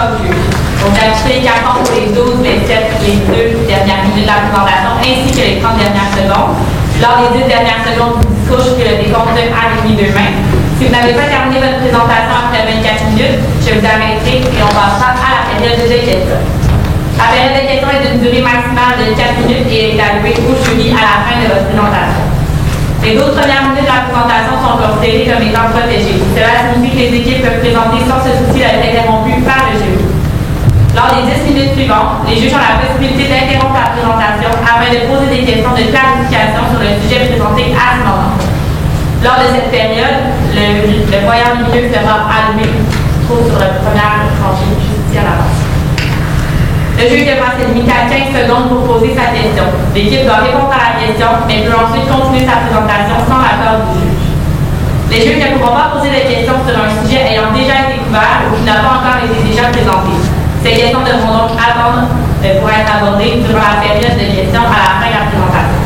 au juge. Donc, d'afficher les cartons pour les 12, les 7, les 2 dernières minutes de la présentation, ainsi que les 30 dernières secondes. Lors des 10 dernières secondes du discours, je fais le décompte de avec mes deux mains. Si vous n'avez pas terminé votre présentation après 24 minutes, je vous arrêterai et on passera à la période de questions. La période de questions est d'une durée maximale de 4 minutes et est allouée au jury à la fin de votre présentation. Les 12 premières minutes de la présentation sont considérées comme étant protégées. Cela signifie que les équipes peuvent présenter sans ce souci d'être interrompues par le jury. Lors des 10 minutes suivantes, les juges ont la possibilité d'interrompre la présentation afin de poser des questions de clarification sur le sujet présenté à ce moment. Lors de cette période, le voyant lumineux sera allumé sur la première rangée juste à l'avance. Le juge devra se limiter à 15 secondes pour poser sa question. L'équipe doit répondre à la question, mais peut ensuite continuer sa présentation sans l'accord du juge. Les juges ne pourront pas poser des questions sur un sujet ayant déjà été couvert ou qui n'a pas encore été déjà présenté. Ces questions devront donc attendre pour être abordées durant la période de questions à la fin de la présentation.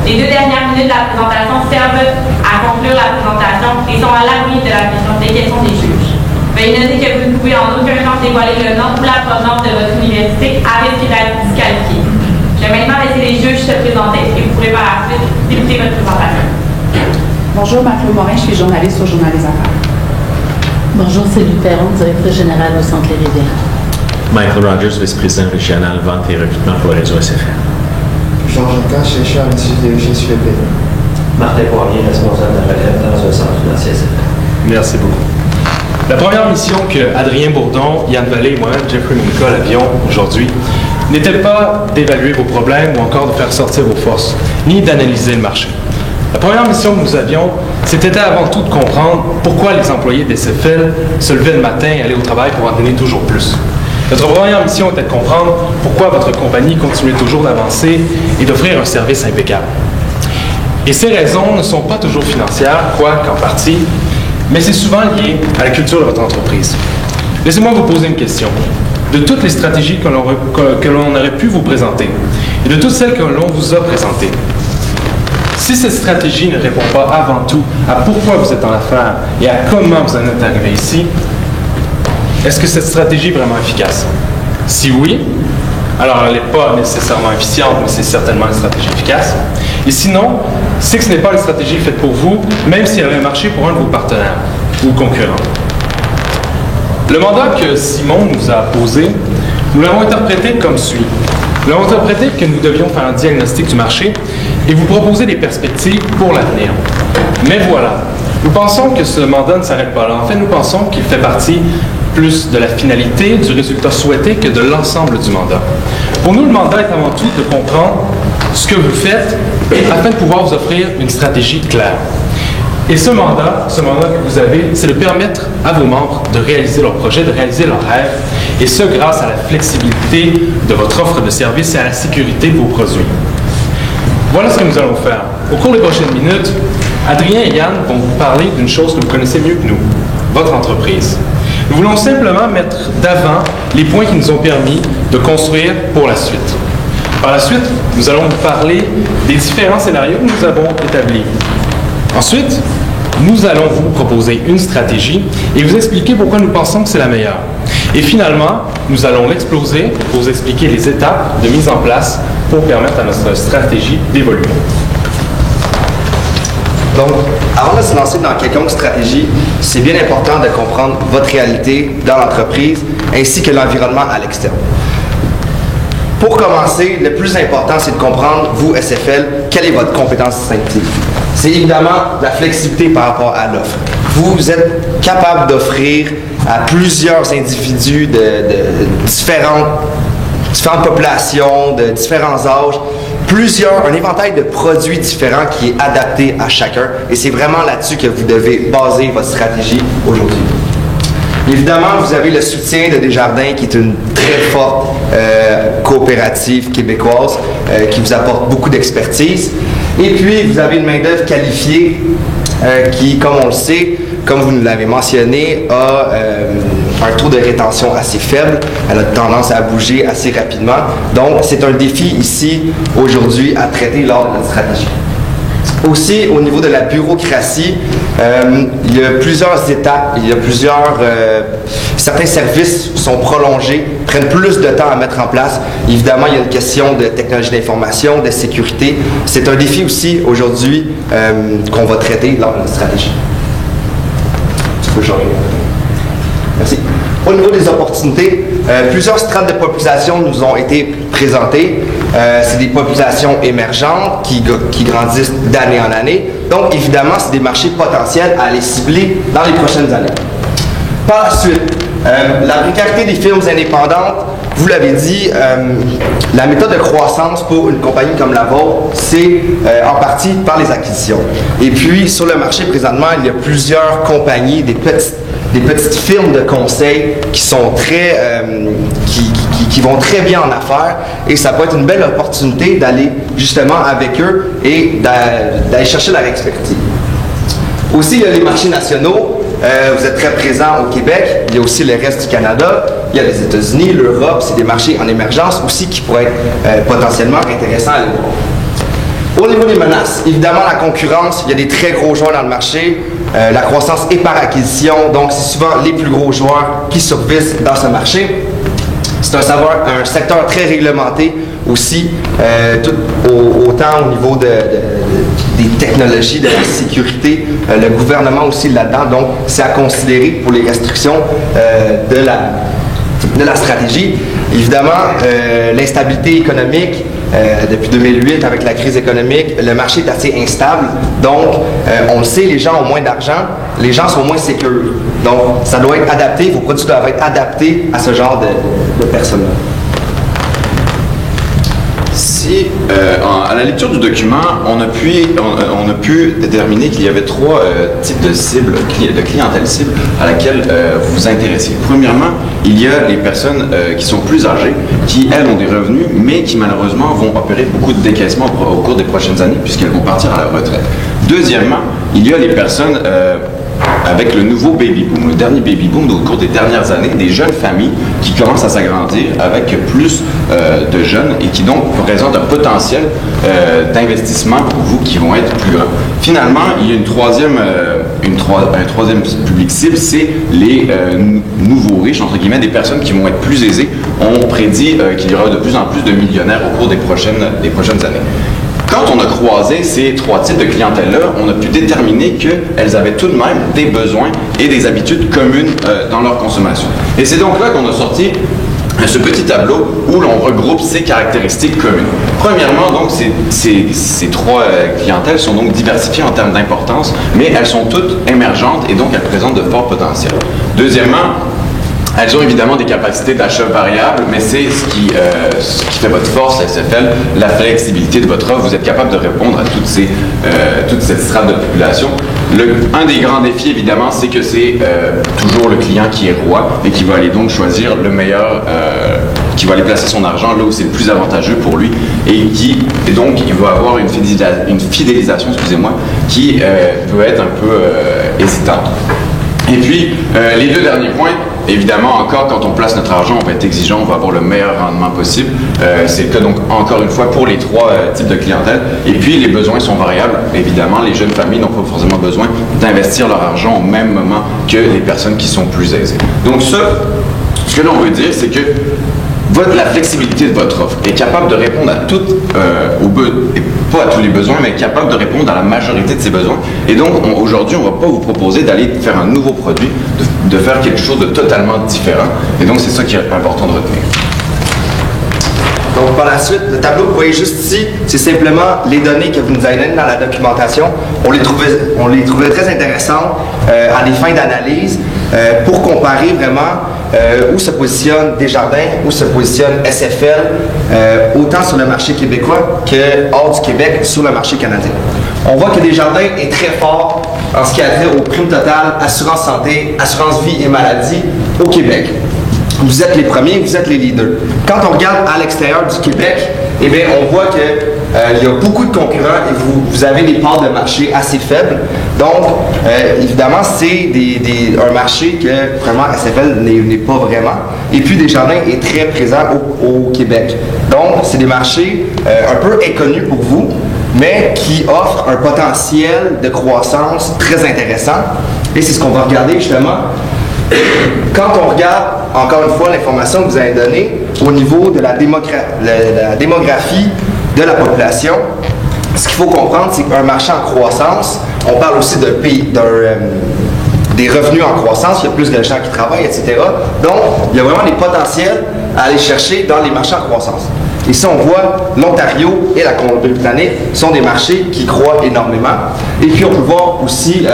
Les 2 dernières minutes de la présentation servent à conclure la présentation et sont à l'abri de la question des questions des juges. Veuillez noter que vous ne pouvez en aucun cas dévoiler le nom ou la provenance de votre université à risque d'être disqualifié. Je vais maintenant laisser les juges se présenter et vous pourrez par la suite débuter votre présentation. Bonjour, Marc-Claude Morin, je suis journaliste au Journal des Affaires. Bonjour, Sylvie Perron, directrice générale au Centre Les Rivières. Michael Rogers, vice-président régional vente et recrutement pour le réseau SFR. Georges Jean, chercheur à l'Institut de GSUEP. Martin Poirier, responsable de la relève dans un centre financier SFR. Merci beaucoup. La première mission que Adrien Bourdon, Yann Vallée et moi-même, Jeffrey Monica, avions aujourd'hui n'était pas d'évaluer vos problèmes ou encore de faire sortir vos forces, ni d'analyser le marché. La première mission que nous avions, c'était avant tout de comprendre pourquoi les employés des SFL se levaient le matin et allaient au travail pour en donner toujours plus. Notre première mission était de comprendre pourquoi votre compagnie continuait toujours d'avancer et d'offrir un service impeccable. Et ces raisons ne sont pas toujours financières, quoique en partie, mais c'est souvent lié à la culture de votre entreprise. Laissez-moi vous poser une question. De toutes les stratégies que l'on aurait pu vous présenter et de toutes celles que l'on vous a présentées, si cette stratégie ne répond pas avant tout à pourquoi vous êtes en affaires et à comment vous en êtes arrivé ici, est-ce que cette stratégie est vraiment efficace? Si oui, alors elle n'est pas nécessairement efficiente, mais c'est certainement une stratégie efficace. Et sinon, c'est que ce n'est pas une stratégie faite pour vous, même si elle avait marché pour un de vos partenaires ou concurrents. Le mandat que Simon nous a posé, nous l'avons interprété comme suit. Nous l'avons interprété que nous devions faire un diagnostic du marché et vous proposer des perspectives pour l'avenir. Mais voilà, nous pensons que ce mandat ne s'arrête pas là. En fait, nous pensons qu'il fait partie plus de la finalité, du résultat souhaité que de l'ensemble du mandat. Pour nous, le mandat est avant tout de comprendre ce que vous faites afin de pouvoir vous offrir une stratégie claire. Et ce mandat que vous avez, c'est de permettre à vos membres de réaliser leurs projets, de réaliser leurs rêves, et ce grâce à la flexibilité de votre offre de service et à la sécurité de vos produits. Voilà ce que nous allons faire. Au cours des prochaines minutes, Adrien et Yann vont vous parler d'une chose que vous connaissez mieux que nous, votre entreprise. Nous voulons simplement mettre d'avant les points qui nous ont permis de construire pour la suite. Par la suite, nous allons vous parler des différents scénarios que nous avons établis. Ensuite, nous allons vous proposer une stratégie et vous expliquer pourquoi nous pensons que c'est la meilleure. Et finalement, nous allons l'exploser pour vous expliquer les étapes de mise en place pour permettre à notre stratégie d'évoluer. Donc, avant de se lancer dans quelconque stratégie, c'est bien important de comprendre votre réalité dans l'entreprise ainsi que l'environnement à l'externe. Pour commencer, le plus important, c'est de comprendre, vous, SFL, quelle est votre compétence distinctive. C'est évidemment la flexibilité par rapport à l'offre. Vous êtes capable d'offrir à plusieurs individus de différentes populations, de différents âges, un éventail de produits différents qui est adapté à chacun. Et c'est vraiment là-dessus que vous devez baser votre stratégie aujourd'hui. Évidemment, vous avez le soutien de Desjardins, qui est une très forte coopérative québécoise qui vous apporte beaucoup d'expertise. Et puis, vous avez une main-d'œuvre qualifiée qui, comme on le sait, comme vous nous l'avez mentionné, a un taux de rétention assez faible. Elle a tendance à bouger assez rapidement. Donc, c'est un défi ici, aujourd'hui, à traiter lors de notre stratégie. Aussi, au niveau de la bureaucratie, il y a plusieurs étapes, certains services sont prolongés, prennent plus de temps à mettre en place. Évidemment, il y a une question de technologie d'information, de sécurité. C'est un défi aussi aujourd'hui qu'on va traiter lors de la stratégie. Tu peux changer. Merci. Au niveau des opportunités, plusieurs strates de population nous ont été présentées. C'est des populations émergentes qui grandissent d'année en année. Donc, évidemment, c'est des marchés potentiels à aller cibler dans les prochaines années. Par la suite, la précarité des firmes indépendantes, vous l'avez dit, la méthode de croissance pour une compagnie comme la vôtre, c'est en partie par les acquisitions. Et puis, sur le marché présentement, il y a plusieurs compagnies, des petites firmes de conseil qui sont qui vont très bien en affaires, et ça peut être une belle opportunité d'aller justement avec eux et d'aller chercher leur expertise. Aussi, il y a les marchés nationaux. Vous êtes très présents au Québec. Il y a aussi le reste du Canada. Il y a les États-Unis, l'Europe. C'est des marchés en émergence aussi qui pourraient être potentiellement intéressants à aller voir. Au niveau des menaces, évidemment, la concurrence. Il y a des très gros joueurs dans le marché. La croissance est par acquisition. Donc, c'est souvent les plus gros joueurs qui survivent dans ce marché. C'est un secteur très réglementé aussi, autant au niveau des technologies, de la sécurité, le gouvernement aussi là-dedans. Donc, c'est à considérer pour les restrictions de la stratégie. Évidemment, l'instabilité économique, depuis 2008, avec la crise économique, le marché est assez instable. Donc, on le sait, les gens ont moins d'argent, les gens sont moins sécures. Donc, ça doit être adapté, vos produits doivent être adaptés à ce genre de personnes-là. Si, à la lecture du document, on a pu déterminer qu'il y avait trois types de cibles, de clientèle cible à laquelle vous vous intéressez. Premièrement, il y a les personnes qui sont plus âgées, qui, elles, ont des revenus, mais qui, malheureusement, vont opérer beaucoup de décaissements au cours des prochaines années, puisqu'elles vont partir à la retraite. Deuxièmement, il y a les personnes avec le nouveau baby boom, le dernier baby boom au cours des dernières années, des jeunes familles qui commencent à s'agrandir avec plus de jeunes et qui donc présentent un potentiel d'investissement pour vous qui vont être plus grands. Finalement, il y a un troisième public cible, c'est les nouveaux riches, entre guillemets, des personnes qui vont être plus aisées. On prédit qu'il y aura de plus en plus de millionnaires au cours des prochaines années. Quand on a croisé ces trois types de clientèle-là, on a pu déterminer qu'elles avaient tout de même des besoins et des habitudes communes dans leur consommation. Et c'est donc là qu'on a sorti ce petit tableau où l'on regroupe ces caractéristiques communes. Premièrement, donc, ces trois clientèles sont donc diversifiées en termes d'importance, mais elles sont toutes émergentes et donc elles présentent de forts potentiels. Deuxièmement, elles ont évidemment des capacités d'achat variables, mais c'est ce qui fait votre force à SFL, la flexibilité de votre offre. Vous êtes capable de répondre à toute cette strate de population. Un des grands défis, évidemment, c'est que c'est toujours le client qui est roi et qui va aller donc choisir le meilleur, qui va aller placer son argent là où c'est le plus avantageux pour lui et donc il va avoir une fidélisation, excusez-moi, qui peut être un peu hésitante. Et puis, les deux derniers points, évidemment, encore, quand on place notre argent, on va être exigeant, on va avoir le meilleur rendement possible. C'est le cas, donc, encore une fois, pour les trois types de clientèle. Et puis, les besoins sont variables. Évidemment, les jeunes familles n'ont pas forcément besoin d'investir leur argent au même moment que les personnes qui sont plus aisées. Donc, ce que l'on veut dire, c'est que la flexibilité de votre offre est capable de répondre à pas à tous les besoins, mais capable de répondre à la majorité de ces besoins. Et donc, aujourd'hui, on ne va pas vous proposer d'aller faire un nouveau produit, de faire quelque chose de totalement différent. Et donc, c'est ça qui est important de retenir. Donc, par la suite, le tableau que vous voyez juste ici, c'est simplement les données que vous nous avez données dans la documentation. On les trouvait très intéressantes à des fins d'analyse pour comparer vraiment où se positionne Desjardins, où se positionne SFL, autant sur le marché québécois que hors du Québec sur le marché canadien. On voit que Desjardins est très fort en ce qui a trait aux primes totales, assurance santé, assurance vie et maladie au Québec. Vous êtes les premiers, vous êtes les leaders. Quand on regarde à l'extérieur du Québec, eh bien, on voit qu'il y a beaucoup de concurrents et vous avez des parts de marché assez faibles. Donc, évidemment, c'est un marché que vraiment SFL n'est pas vraiment. Et puis, Desjardins est très présent au Québec. Donc, c'est des marchés un peu inconnus pour vous. mais qui offre un potentiel de croissance très intéressant. Et c'est ce qu'on va regarder justement quand on regarde, encore une fois, l'information que vous avez donnée au niveau de la démographie de la population. Ce qu'il faut comprendre, c'est qu'un marché en croissance, on parle aussi des revenus en croissance, il y a plus de gens qui travaillent, etc. Donc, il y a vraiment des potentiels à aller chercher dans les marchés en croissance. Ici, on voit l'Ontario et la Colombie-Britannique sont des marchés qui croient énormément. Et puis, on peut voir aussi,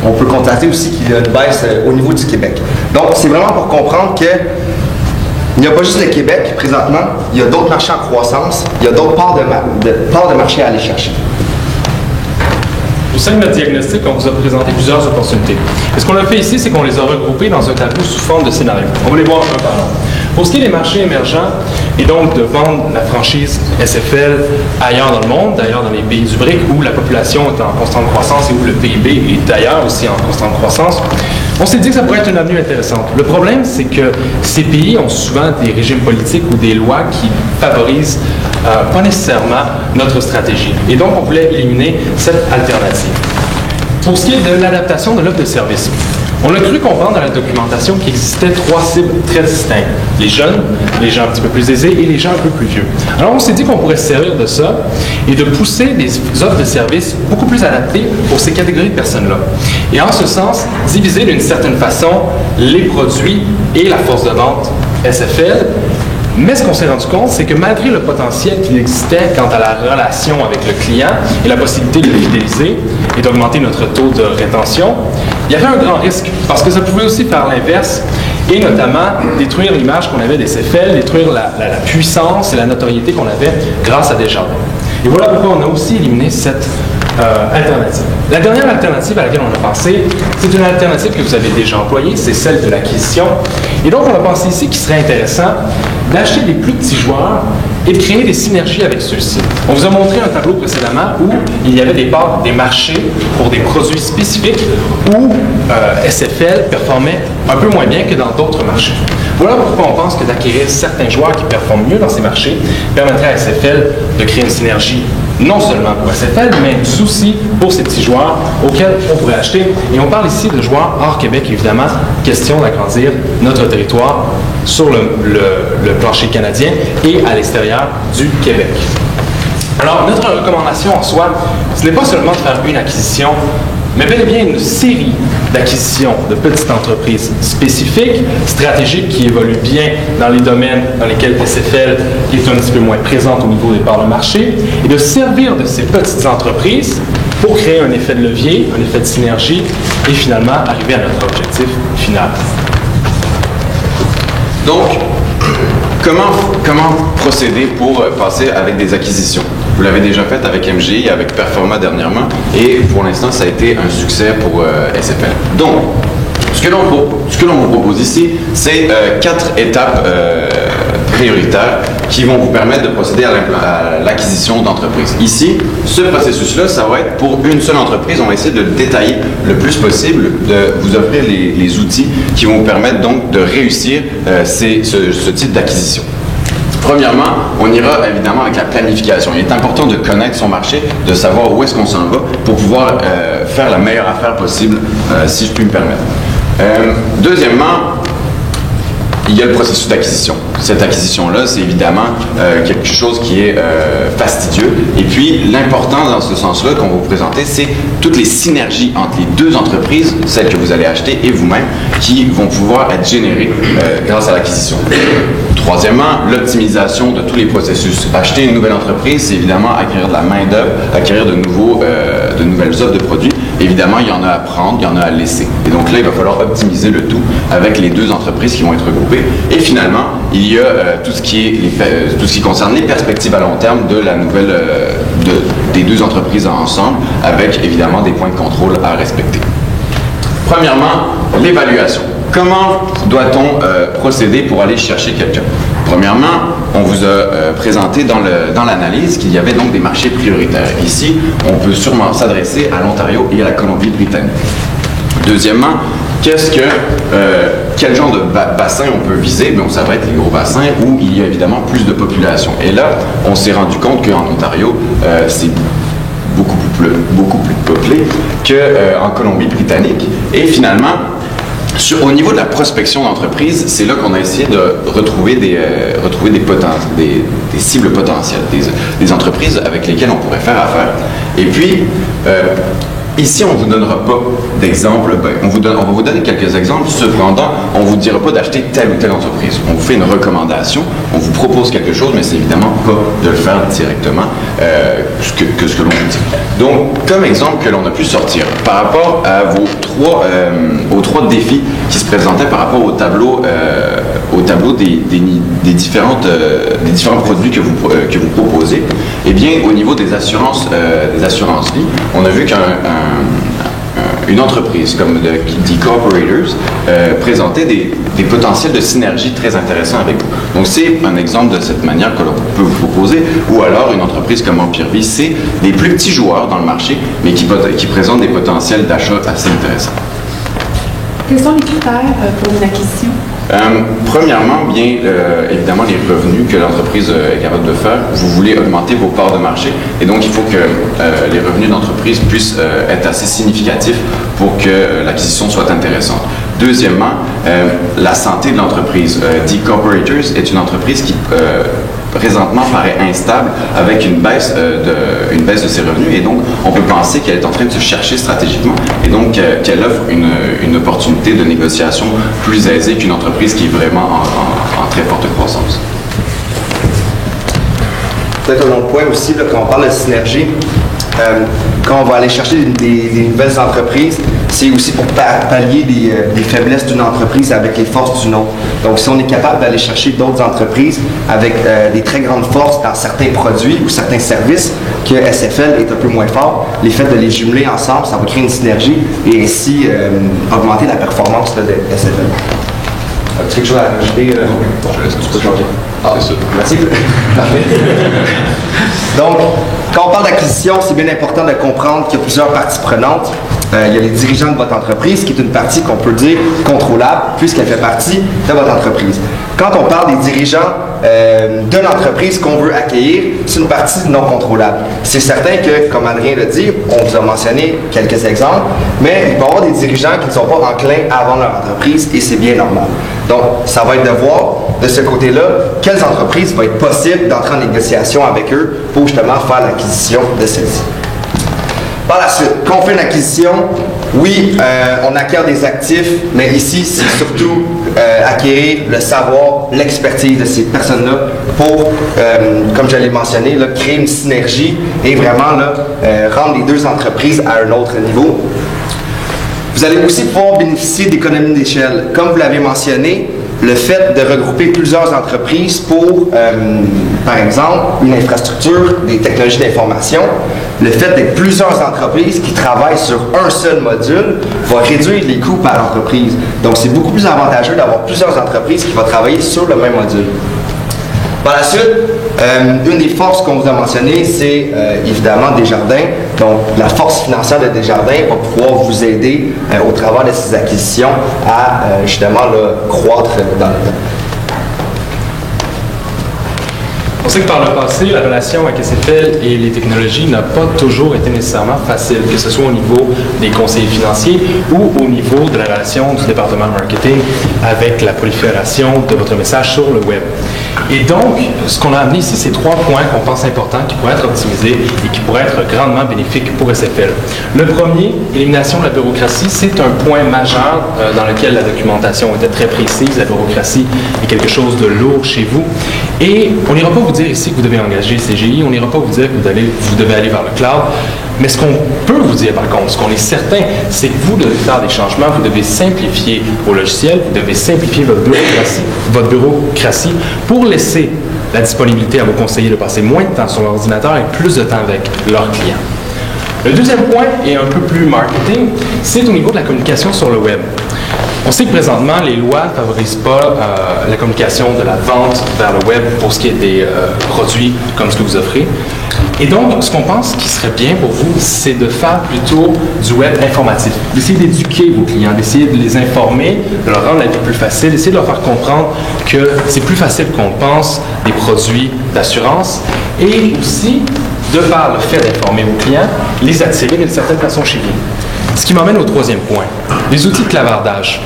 on peut constater aussi qu'il y a une baisse au niveau du Québec. Donc, c'est vraiment pour comprendre que il n'y a pas juste le Québec présentement, il y a d'autres marchés en croissance, il y a d'autres parts de marché à aller chercher. Au sein de notre diagnostic, on vous a présenté plusieurs opportunités. Et ce qu'on a fait ici, c'est qu'on les a regroupées dans un tableau sous forme de scénario. On va les voir un par un. Pour ce qui est des marchés émergents, et donc de vendre la franchise SFL ailleurs dans le monde, d'ailleurs dans les pays du BRIC, où la population est en constante croissance et où le PIB est d'ailleurs aussi en constante croissance, on s'est dit que ça pourrait être une avenue intéressante. Le problème, c'est que ces pays ont souvent des régimes politiques ou des lois qui favorisent pas nécessairement notre stratégie. Et donc, on voulait éliminer cette alternative. Pour ce qui est de l'adaptation de l'offre de service, on a cru comprendre dans la documentation qu'il existait 3 cibles très distinctes. Les jeunes, les gens un petit peu plus aisés et les gens un peu plus vieux. Alors on s'est dit qu'on pourrait se servir de ça et de pousser des offres de services beaucoup plus adaptées pour ces catégories de personnes-là. Et en ce sens, diviser d'une certaine façon les produits et la force de vente SFL. Mais ce qu'on s'est rendu compte, c'est que malgré le potentiel qu'il existait quant à la relation avec le client et la possibilité de le fidéliser et d'augmenter notre taux de rétention, il y avait un grand risque parce que ça pouvait aussi faire l'inverse et notamment détruire l'image qu'on avait des SFL, détruire la puissance et la notoriété qu'on avait grâce à Desjardins. Et voilà pourquoi on a aussi éliminé cette alternative. La dernière alternative à laquelle on a pensé, c'est une alternative que vous avez déjà employée, c'est celle de l'acquisition. Et donc, on a pensé ici qu'il serait intéressant d'acheter des plus petits joueurs et de créer des synergies avec ceux-ci. On vous a montré un tableau précédemment où il y avait des parts des marchés pour des produits spécifiques où SFL performait un peu moins bien que dans d'autres marchés. Voilà pourquoi on pense que d'acquérir certains joueurs qui performent mieux dans ces marchés permettrait à SFL de créer une synergie non seulement pour SFL, mais aussi pour ces petits joueurs auxquels on pourrait acheter. Et on parle ici de joueurs hors Québec, évidemment, question d'agrandir notre territoire sur le plancher canadien et à l'extérieur du Québec. Alors, notre recommandation en soi, ce n'est pas seulement de faire une acquisition, mais bel et bien une série d'acquisitions de petites entreprises spécifiques, stratégiques, qui évoluent bien dans les domaines dans lesquels SFL est un petit peu moins présente au niveau des parts de marché, et de servir de ces petites entreprises pour créer un effet de levier, un effet de synergie, et finalement arriver à notre objectif final. Donc, comment procéder pour passer avec des acquisitions? Vous l'avez déjà fait avec MGI, avec Performa dernièrement, et pour l'instant, ça a été un succès pour SFL. Donc, ce que l'on vous propose ici, c'est 4 étapes prioritaires qui vont vous permettre de procéder à l'acquisition d'entreprises. Ici, ce processus-là, ça va être pour une seule entreprise. On va essayer de le détailler le plus possible, de vous offrir les outils qui vont vous permettre donc de réussir ce type d'acquisition. Premièrement, on ira évidemment avec la planification. Il est important de connaître son marché, de savoir où est-ce qu'on s'en va pour pouvoir faire la meilleure affaire possible, si je puis me permettre. Deuxièmement, il y a le processus d'acquisition. Cette acquisition-là, c'est évidemment quelque chose qui est fastidieux. Et puis, l'important dans ce sens-là qu'on va vous présenter, c'est toutes les synergies entre les deux entreprises, celles que vous allez acheter et vous-même, qui vont pouvoir être générées grâce à l'acquisition. Troisièmement, l'optimisation de tous les processus. Acheter une nouvelle entreprise, c'est évidemment acquérir de la main-d'œuvre, acquérir de nouvelles offres de produits. Évidemment, il y en a à prendre, il y en a à laisser. Et donc là, il va falloir optimiser le tout avec les deux entreprises qui vont être regroupées. Et finalement, il y a tout ce qui concerne les perspectives à long terme de la nouvelle, des deux entreprises ensemble, avec évidemment des points de contrôle à respecter. Premièrement, l'évaluation. Comment doit-on procéder pour aller chercher quelqu'un? Premièrement, on vous a présenté dans l'analyse qu'il y avait donc des marchés prioritaires. Ici, on peut sûrement s'adresser à l'Ontario et à la Colombie-Britannique. Deuxièmement, quel genre de bassin on peut viser? Bien, ça va être les gros bassins où il y a évidemment plus de population. Et là, on s'est rendu compte qu'en Ontario, c'est beaucoup plus peuplé qu'en Colombie-Britannique. Et finalement, au niveau de la prospection d'entreprise, c'est là qu'on a essayé de retrouver des cibles potentielles, des entreprises avec lesquelles on pourrait faire affaire. Et puis, ici, on ne vous donnera pas d'exemples. On va vous donner quelques exemples. Cependant, on ne vous dira pas d'acheter telle ou telle entreprise. On vous fait une recommandation, on vous propose quelque chose, mais c'est évidemment pas de le faire directement que ce que l'on vous dit. Donc, comme exemple que l'on a pu sortir, par rapport à aux trois défis qui se présentaient par rapport au tableau des différents produits que vous proposez, eh bien, au niveau des assurances vie, on a vu qu'une entreprise comme The Corporators présentait des potentiels de synergie très intéressants avec vous. Donc, c'est un exemple de cette manière que l'on peut vous proposer. Ou alors, une entreprise comme Empire Vie, c'est des plus petits joueurs dans le marché, mais qui présentent des potentiels d'achat assez intéressants. Quels sont les critères pour une acquisition? Premièrement, bien évidemment, les revenus que l'entreprise est capable de faire. Vous voulez augmenter vos parts de marché. Et donc, il faut que les revenus d'entreprise puissent être assez significatifs pour que l'acquisition soit intéressante. Deuxièmement, la santé de l'entreprise. The Corporators est une entreprise qui présentement paraît instable avec une baisse de ses revenus, et donc on peut penser qu'elle est en train de se chercher stratégiquement, et donc qu'elle offre une opportunité de négociation plus aisée qu'une entreprise qui est vraiment en très forte croissance. Peut-être un autre point aussi, là, quand on parle de synergie, quand on va aller chercher des nouvelles entreprises, c'est aussi pour pallier des faiblesses d'une entreprise avec les forces d'une autre. Donc, si on est capable d'aller chercher d'autres entreprises avec des très grandes forces dans certains produits ou certains services que SFL est un peu moins fort, les fait de les jumeler ensemble, ça va créer une synergie et ainsi augmenter la performance là, de SFL. As-tu quelque chose à rajouter? Tu peux changer. Ah, c'est ça. Merci. Donc, quand on parle d'acquisition, c'est bien important de comprendre qu'il y a plusieurs parties prenantes. Il y a les dirigeants de votre entreprise, qui est une partie qu'on peut dire contrôlable, puisqu'elle fait partie de votre entreprise. Quand on parle des dirigeants de l'entreprise qu'on veut accueillir, c'est une partie non contrôlable. C'est certain que, comme Adrien l'a dit, on vous a mentionné quelques exemples, mais il peut y avoir des dirigeants qui ne sont pas enclins à vendre leur entreprise, et c'est bien normal. Donc, ça va être de voir de ce côté-là quelles entreprises va être possible d'entrer en négociation avec eux pour justement faire l'acquisition de celle-ci. Par la suite, quand on fait une acquisition, oui, on acquiert des actifs, mais ici, c'est surtout acquérir le savoir, l'expertise de ces personnes-là pour, comme je l'ai mentionné, là, créer une synergie et vraiment là, rendre les deux entreprises à un autre niveau. Vous allez aussi pouvoir bénéficier d'économies d'échelle. Comme vous l'avez mentionné, le fait de regrouper plusieurs entreprises pour, par exemple, une infrastructure, des technologies d'information, le fait d'être plusieurs entreprises qui travaillent sur un seul module va réduire les coûts par entreprise. Donc, c'est beaucoup plus avantageux d'avoir plusieurs entreprises qui vont travailler sur le même module. Par la suite, une des forces qu'on vous a mentionnées, c'est évidemment Desjardins. Donc, la force financière de Desjardins va pouvoir vous aider au travers de ces acquisitions à justement là, croître dans le temps. On sait que par le passé, la relation avec SFL et les technologies n'a pas toujours été nécessairement facile, que ce soit au niveau des conseillers financiers ou au niveau de la relation du département marketing avec la prolifération de votre message sur le web. Et donc, ce qu'on a amené ici, c'est 3 points qu'on pense importants qui pourraient être optimisés et qui pourraient être grandement bénéfiques pour SFL. Le premier, élimination de la bureaucratie, c'est un point majeur dans lequel la documentation était très précise. La bureaucratie est quelque chose de lourd chez vous. Et on n'ira pas vous dire ici que vous devez engager CGI, on n'ira pas vous dire que vous devez aller vers le cloud. Mais ce qu'on peut vous dire par contre, ce qu'on est certain, c'est que vous devez faire des changements, vous devez simplifier vos logiciels, vous devez simplifier votre bureaucratie pour laisser la disponibilité à vos conseillers de passer moins de temps sur l'ordinateur et plus de temps avec leurs clients. Le deuxième point est un peu plus marketing, c'est au niveau de la communication sur le web. On sait que présentement, les lois ne favorisent pas la communication de la vente vers le web pour ce qui est des produits comme ce que vous offrez. Et donc, ce qu'on pense qui serait bien pour vous, c'est de faire plutôt du web informatif, d'essayer d'éduquer vos clients, d'essayer de les informer, de leur rendre la vie plus facile, d'essayer de leur faire comprendre que c'est plus facile qu'on le pense, des produits d'assurance, et aussi, de par le fait d'informer vos clients, les attirer d'une certaine façon chez vous. Ce qui m'emmène au troisième point, les outils de clavardage.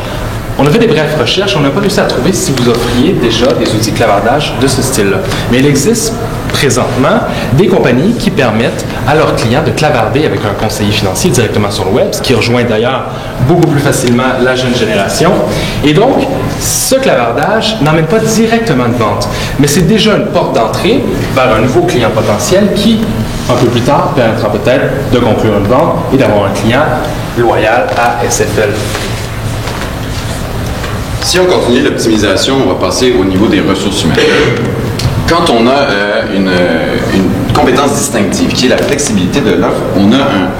On a fait des brèves recherches, on n'a pas réussi à trouver si vous offriez déjà des outils de clavardage de ce style-là. Mais il existe présentement des compagnies qui permettent à leurs clients de clavarder avec un conseiller financier directement sur le web, ce qui rejoint d'ailleurs beaucoup plus facilement la jeune génération. Et donc, ce clavardage n'emmène pas directement de vente, mais c'est déjà une porte d'entrée vers un nouveau client potentiel qui, un peu plus tard, permettra peut-être de conclure une vente et d'avoir un client loyal à SFL. Si on continue l'optimisation, on va passer au niveau des ressources humaines. Quand on a une compétence distinctive, qui est la flexibilité de l'offre, on a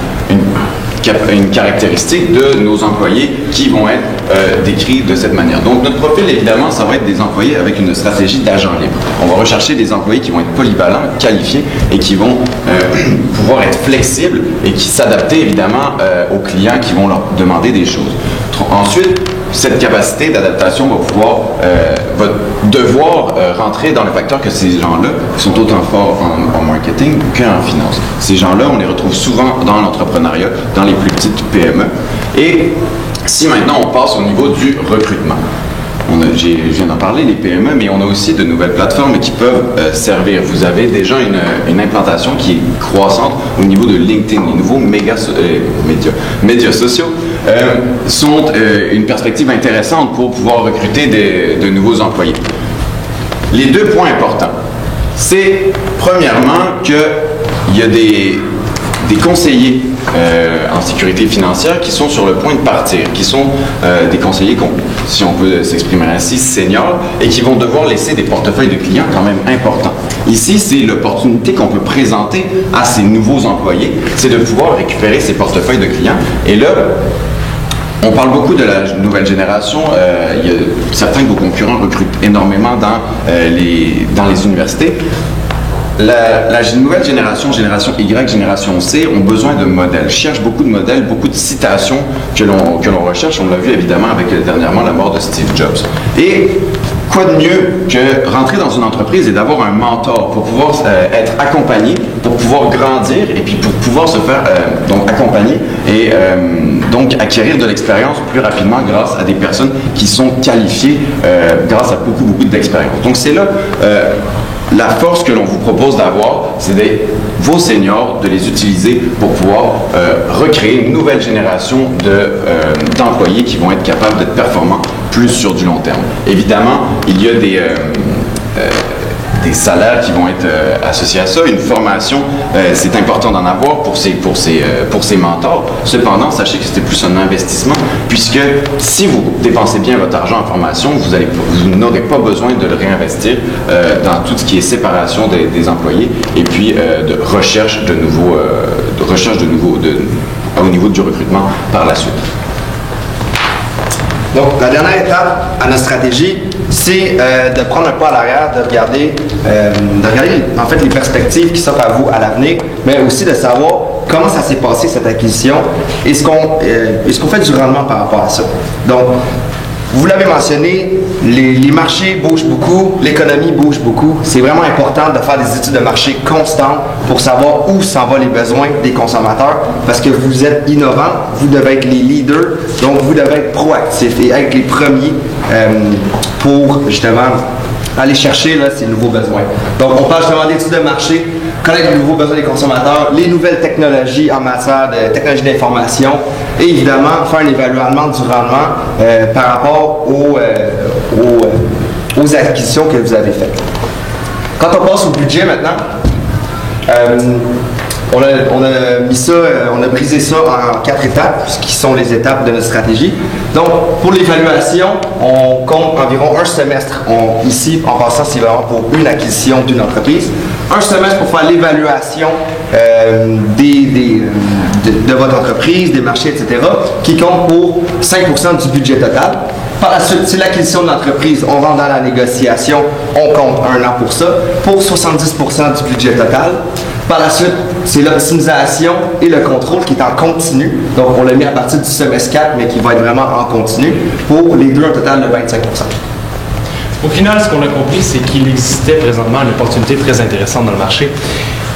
une caractéristique de nos employés qui vont être décrits de cette manière. Donc, notre profil, évidemment, ça va être des employés avec une stratégie d'agent libre. On va rechercher des employés qui vont être polyvalents, qualifiés et qui vont pouvoir être flexibles et qui s'adapter, évidemment, aux clients qui vont leur demander des choses. Ensuite, cette capacité d'adaptation va devoir rentrer dans le facteur que ces gens-là sont autant forts en marketing qu'en finance. Ces gens-là, on les retrouve souvent dans l'entrepreneuriat, dans les plus petites PME. Et si maintenant on passe au niveau du recrutement, je viens d'en parler, les PME, mais on a aussi de nouvelles plateformes qui peuvent servir. Vous avez déjà une implantation qui est croissante au niveau de LinkedIn. Les nouveaux médias sociaux sont une perspective intéressante pour pouvoir recruter de nouveaux employés. Les deux points importants, c'est premièrement qu'il y a des conseillers en sécurité financière qui sont sur le point de partir, qui sont des conseillers, si on peut s'exprimer ainsi, seniors, et qui vont devoir laisser des portefeuilles de clients quand même importants. Ici, c'est l'opportunité qu'on peut présenter à ces nouveaux employés, c'est de pouvoir récupérer ces portefeuilles de clients. Et là, on parle beaucoup de la nouvelle génération. Certains de vos concurrents recrutent énormément dans les universités. La nouvelle génération, génération Y, génération C, ont besoin de modèles, cherchent beaucoup de modèles, beaucoup de citations que l'on recherche. On l'a vu évidemment avec dernièrement la mort de Steve Jobs. Et quoi de mieux que rentrer dans une entreprise et d'avoir un mentor pour pouvoir être accompagné, pour pouvoir grandir et puis pour pouvoir se faire donc accompagner et donc acquérir de l'expérience plus rapidement grâce à des personnes qui sont qualifiées grâce à beaucoup d'expérience. Donc c'est là la force que l'on vous propose d'avoir, c'est vos seniors, de les utiliser pour pouvoir recréer une nouvelle génération d'employés qui vont être capables d'être performants plus sur du long terme. Évidemment, il y a des salaires qui vont être associés à ça, une formation, c'est important d'en avoir pour ces mentors. Cependant, sachez que c'était plus un investissement, puisque si vous dépensez bien votre argent en formation, vous n'aurez pas besoin de le réinvestir dans tout ce qui est séparation des employés et puis de recherche au niveau du recrutement par la suite. Donc, la dernière étape à notre stratégie, c'est de prendre un pas à l'arrière, de regarder en fait les perspectives qui s'offrent à vous à l'avenir, mais aussi de savoir comment ça s'est passé cette acquisition et est-ce qu'on fait du rendement par rapport à ça. Donc, vous l'avez mentionné, les marchés bougent beaucoup, l'économie bouge beaucoup. C'est vraiment important de faire des études de marché constantes pour savoir où s'en vont les besoins des consommateurs parce que vous êtes innovants, vous devez être les leaders, donc vous devez être proactifs et être les premiers pour justement aller chercher ces nouveaux besoins. Donc on parle justement d'études de marché, connaître les nouveaux besoins des consommateurs, les nouvelles technologies en matière de technologie d'information et évidemment faire un évaluement du rendement par rapport aux acquisitions que vous avez faites. Quand on passe au budget maintenant, on a mis ça, on a brisé ça en 4 étapes, qui sont les étapes de notre stratégie. Donc, pour l'évaluation, on compte environ un semestre. Ici, en passant, c'est vraiment pour une acquisition d'une entreprise. Un semestre pour faire l'évaluation de votre entreprise, des marchés, etc., qui compte pour 5% du budget total. Par la suite, c'est l'acquisition de l'entreprise. On rentre dans la négociation. On compte 1 an pour ça, pour 70% du budget total. Par la suite, c'est l'optimisation et le contrôle qui est en continu. Donc, on l'a mis à partir du semestre 4, mais qui va être vraiment en continu pour les deux, un total de 25%. Au final, ce qu'on a compris, c'est qu'il existait présentement une opportunité très intéressante dans le marché.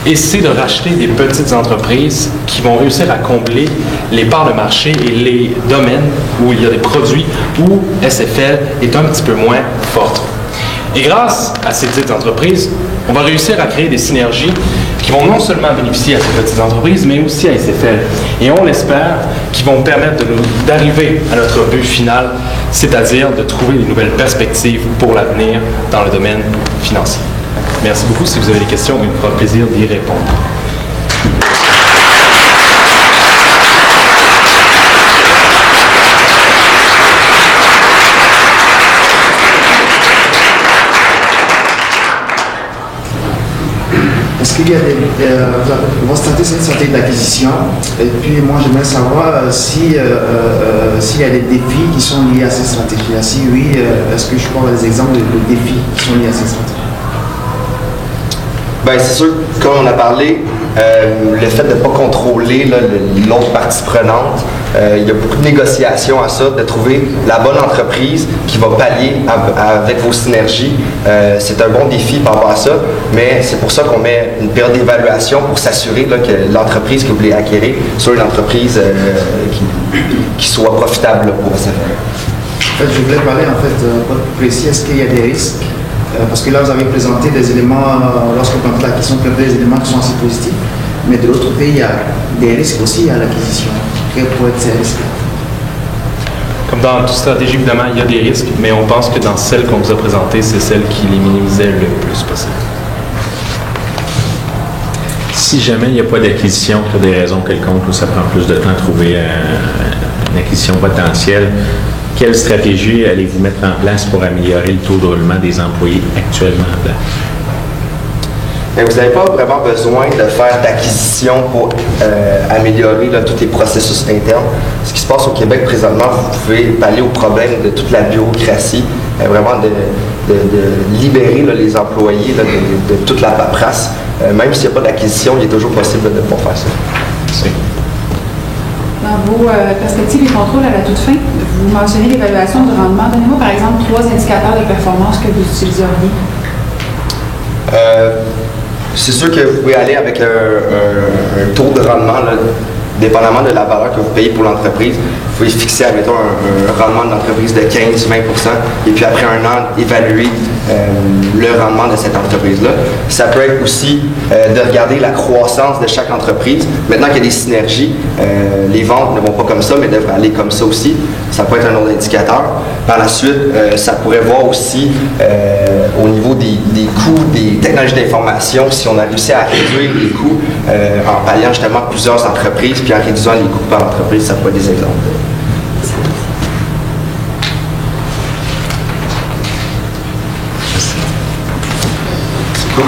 Et c'est de racheter des petites entreprises qui vont réussir à combler les parts de marché et les domaines où il y a des produits où SFL est un petit peu moins forte. Et grâce à ces petites entreprises, on va réussir à créer des synergies qui vont non seulement bénéficier à ces petites entreprises, mais aussi à SFL. Et on l'espère, qui vont permettre d'arriver à notre but final, c'est-à-dire de trouver des nouvelles perspectives pour l'avenir dans le domaine financier. Merci beaucoup. Si vous avez des questions, il me fera plaisir d'y répondre. Est-ce qu'il y a votre stratégie, c'est une stratégie d'acquisition. Et puis moi, j'aimerais savoir s'il y a des défis qui sont liés à cette stratégie-là. Si oui, est-ce que je peux avoir des exemples de défis qui sont liés à cette stratégie? Bien, c'est sûr, comme on a parlé, le fait de ne pas contrôler l'autre partie prenante, il y a beaucoup de négociations à ça, de trouver la bonne entreprise qui va pallier avec vos synergies. C'est un bon défi par rapport à ça, mais c'est pour ça qu'on met une période d'évaluation pour s'assurer que l'entreprise que vous voulez acquérir soit une entreprise qui soit profitable là, pour SFL. En fait, je voulais parler pas plus précis, est-ce qu'il y a des risques? Parce que là, vous avez présenté des éléments, lorsque vous plantez l'acquisition, vous plantez des éléments qui sont assez positifs. Mais de l'autre côté, il y a des risques aussi à l'acquisition. Quels pourraient être ces risques? Comme dans toute stratégie, évidemment, il y a des risques, mais on pense que dans celle qu'on vous a présentée, c'est celle qui les minimisait le plus possible. Si jamais il n'y a pas d'acquisition pour des raisons quelconques ou ça prend plus de temps à trouver une acquisition potentielle, quelle stratégie allez-vous mettre en place pour améliorer le taux de roulement des employés actuellement en place? Mais vous n'avez pas vraiment besoin de faire d'acquisition pour améliorer tous les processus internes. Ce qui se passe au Québec présentement, vous pouvez pallier au problème de toute la bureaucratie, vraiment de libérer les employés de toute la paperasse. Même s'il n'y a pas d'acquisition, il est toujours possible de pouvoir faire ça. Merci. Dans vos perspectives et contrôles à la toute fin, vous mentionnez l'évaluation du rendement. Donnez-moi par exemple 3 indicateurs de performance que vous utiliseriez. C'est sûr que vous pouvez aller avec un taux de rendement, là, dépendamment de la valeur que vous payez pour l'entreprise. Vous pouvez fixer, admettons, un rendement de l'entreprise de 15-20%, et puis après un an, évaluer le rendement de cette entreprise-là. Ça peut être aussi de regarder la croissance de chaque entreprise. Maintenant qu'il y a des synergies, les ventes ne vont pas comme ça, mais devraient aller comme ça aussi. Ça peut être un autre indicateur. Par la suite, ça pourrait voir aussi au niveau des coûts des technologies d'information, si on a réussi à réduire les coûts en palliant justement plusieurs entreprises, puis en réduisant les coûts par entreprise, ça peut être des exemples. C'est cool.